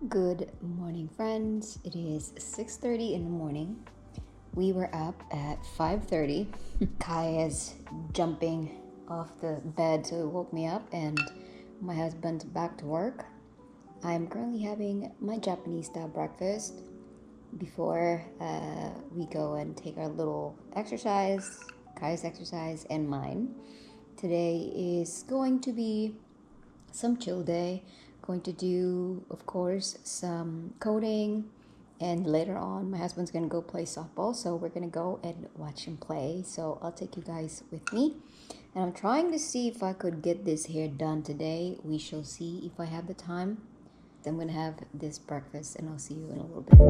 Good morning, friends. It is 6:30 in the morning. We were up at 5:30. Kai is jumping off the bed to woke me up, and my husband's back to work. I'm currently having my Japanese style breakfast before we go and take our little exercise, Kai's exercise and mine. Today is going to be some chill day. Going to do, of course, some coding, and later on my husband's gonna go play softball, so we're gonna go and watch him play. So I'll take you guys with me, and I'm trying to see if I could get this hair done today. We shall see if I have the time. Then I'm gonna have this breakfast, and I'll see you in a little bit.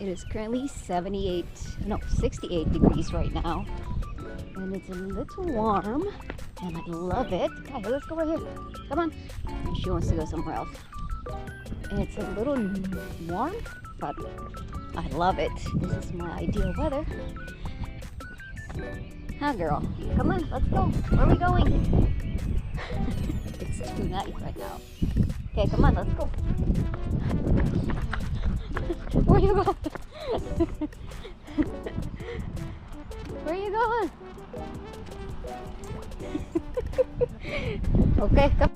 It is currently 68 degrees right now, and it's a little warm, and I love it. Okay, let's go right here. Come on. She wants to go somewhere else. And it's a little warm, but I love it. This is my ideal weather. Huh, girl? Come on, let's go. Where are we going? It's too nice right now. Okay, come on, let's go. Where you going? Where you going? Okay, come.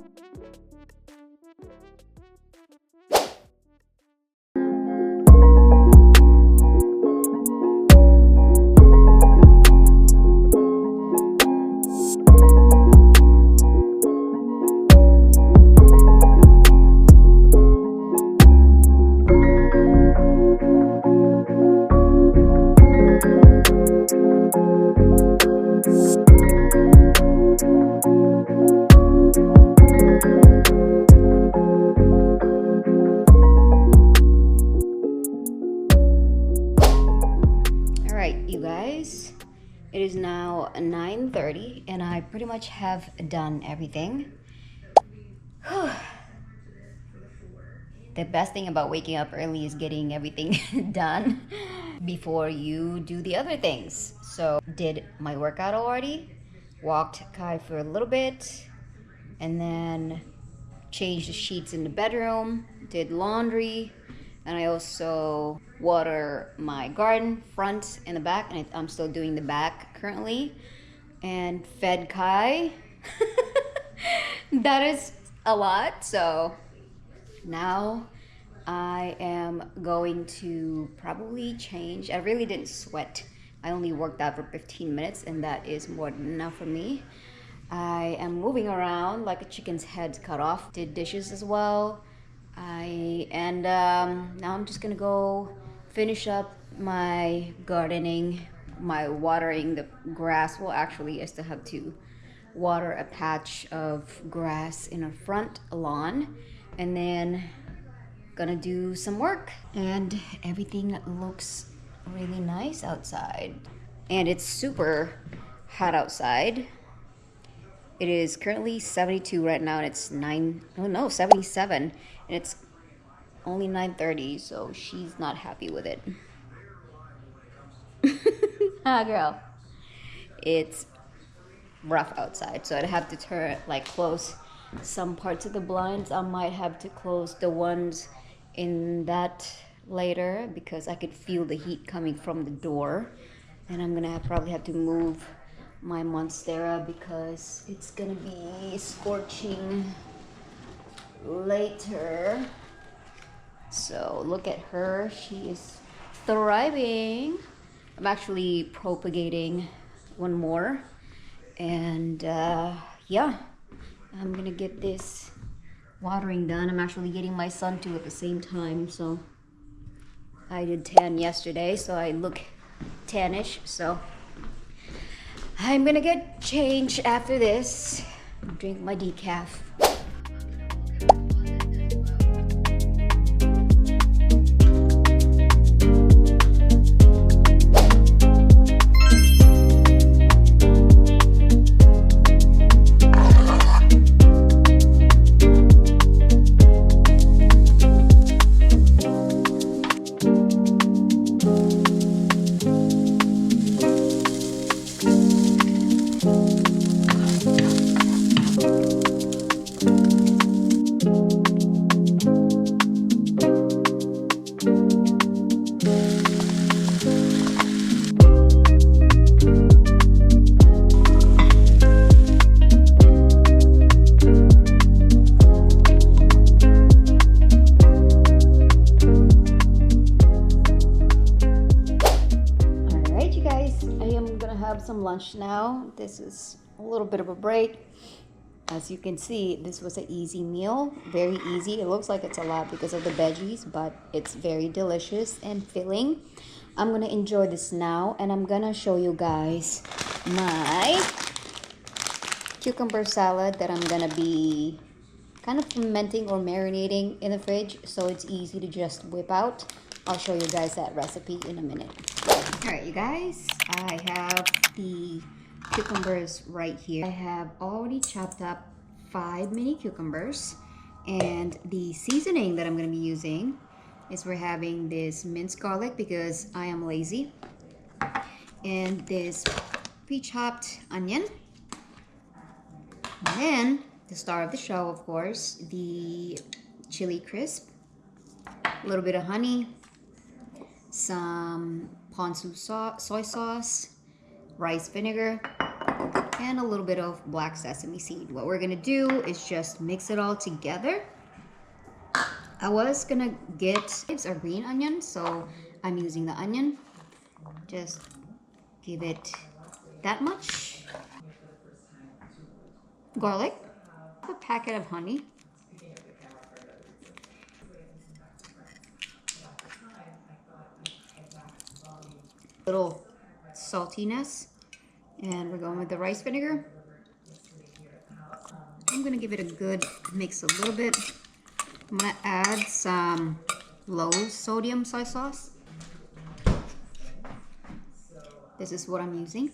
It is now 9:30 and I pretty much have done everything. The best thing about waking up early is getting everything done before you do the other things. So did my workout already, walked Kai for a little bit, and then changed the sheets in the bedroom, did laundry, and I also water my garden, front and the back, and I'm still doing the back currently, and fed Kai. That is a lot. So now I am going to probably change. I really didn't sweat. I only worked out for 15 minutes, and that is more than enough for me. I am moving around like a chicken's head cut off. Did dishes as well. Now I'm just gonna go finish up my gardening, my watering the grass. Well, actually, I still have to water a patch of grass in our front lawn, and then gonna do some work. And everything looks really nice outside. And it's super hot outside. It is currently 72 right now, and it's 77, and it's only 9:30, so she's not happy with it. Ah, girl. It's rough outside, so I'd have to close some parts of the blinds. I might have to close the ones in that later because I could feel the heat coming from the door, and I'm gonna probably have to move my Monstera because it's gonna be scorching later. So look at her, she is thriving. I'm actually propagating one more, and yeah, I'm gonna get this watering done. I'm actually getting my son to at the same time, so I did tan yesterday, so I look tannish. So I'm gonna get changed after this, drink my decaf. Some lunch now. This is a little bit of a break. As you can see, this was an easy meal, very easy. It looks like it's a lot because of the veggies, but it's very delicious and filling. I'm gonna enjoy this now, and I'm gonna show you guys my cucumber salad that I'm gonna be kind of fermenting or marinating in the fridge, so it's easy to just whip out. I'll show you guys that recipe in a minute. Alright, you guys, I have the cucumbers right here. I have already chopped up 5 mini cucumbers, and the seasoning that I'm going to be using is we're having this minced garlic because I am lazy, and this pre-chopped onion, and then the star of the show, of course, the chili crisp, a little bit of honey, some ponzu soy sauce, rice vinegar, and a little bit of black sesame seed. What we're gonna do is just mix it all together. I was gonna get a green onion, so I'm using the onion. Just give it that much. Garlic, a packet of honey, little saltiness, and we're going with the rice vinegar. I'm gonna give it a good mix a little bit. I'm gonna add some low sodium soy sauce. This is what I'm using.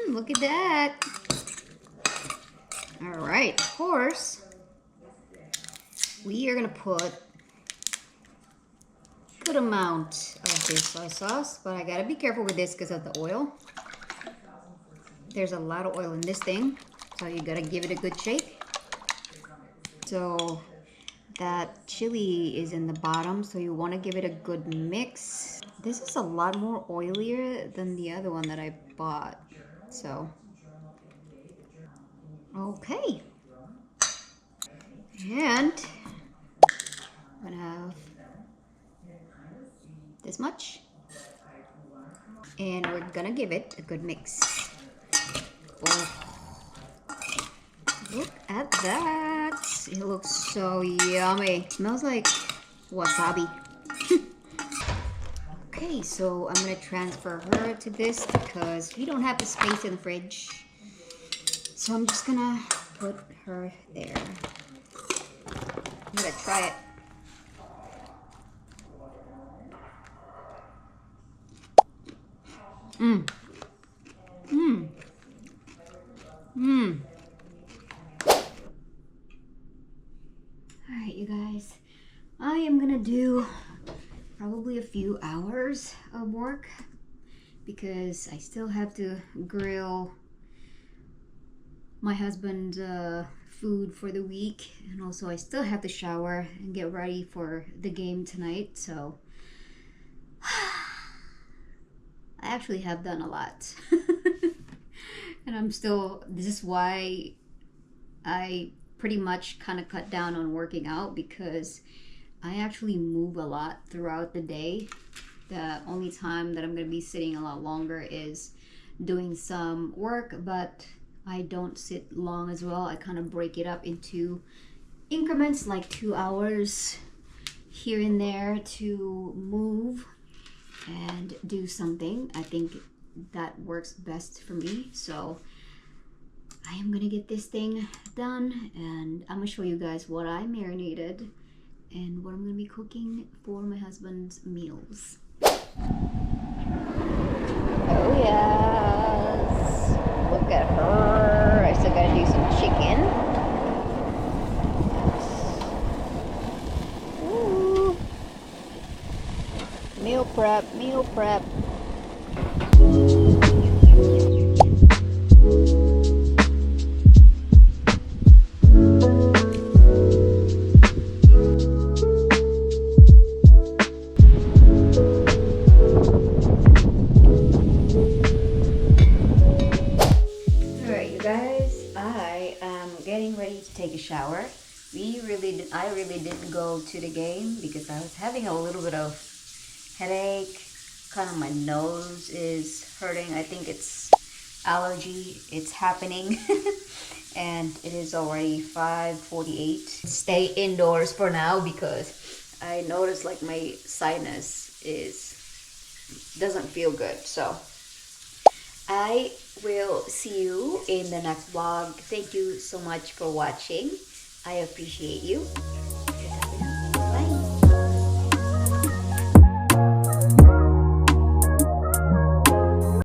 Look at that. All right, of course, we are gonna put good amount of this soy sauce, but I gotta be careful with this because of the oil. There's a lot of oil in this thing, so you gotta give it a good shake. So that chili is in the bottom, so you want to give it a good mix. This is a lot more oilier than the other one that I bought, so okay. And I'm gonna have this much, and we're gonna give it a good mix. Oh, look at that. It looks so yummy. It smells like wasabi. Okay, so I'm gonna transfer her to this because we don't have the space in the fridge. So I'm just gonna put her there. I'm gonna try it. Mmm. Mmm. Mmm. Alright, you guys. I am gonna do probably a few hours of work because I still have to grill my husband's food for the week, and also I still have to shower and get ready for the game tonight. So I actually have done a lot. And I'm still, this is why I pretty much kind of cut down on working out, because I actually move a lot throughout the day. The only time that I'm going to be sitting a lot longer is doing some work, but I don't sit long as well. I kind of break it up into increments, like 2 hours here and there to move and do something. I think that works best for me. So I am gonna get this thing done, and I'm gonna show you guys what I marinated and what I'm gonna be cooking for my husband's meals. Oh yes, look at her. I still gotta do some chicken. Ooh. Meal prep, meal prep. Take a shower. I really didn't go to the game because I was having a little bit of headache. Kind of my nose is hurting. I think it's allergy. It's happening. And it is already 5:48. Stay indoors for now because I noticed like my sinus doesn't feel good. So I will see you in the next vlog. Thank you so much for watching. I appreciate you.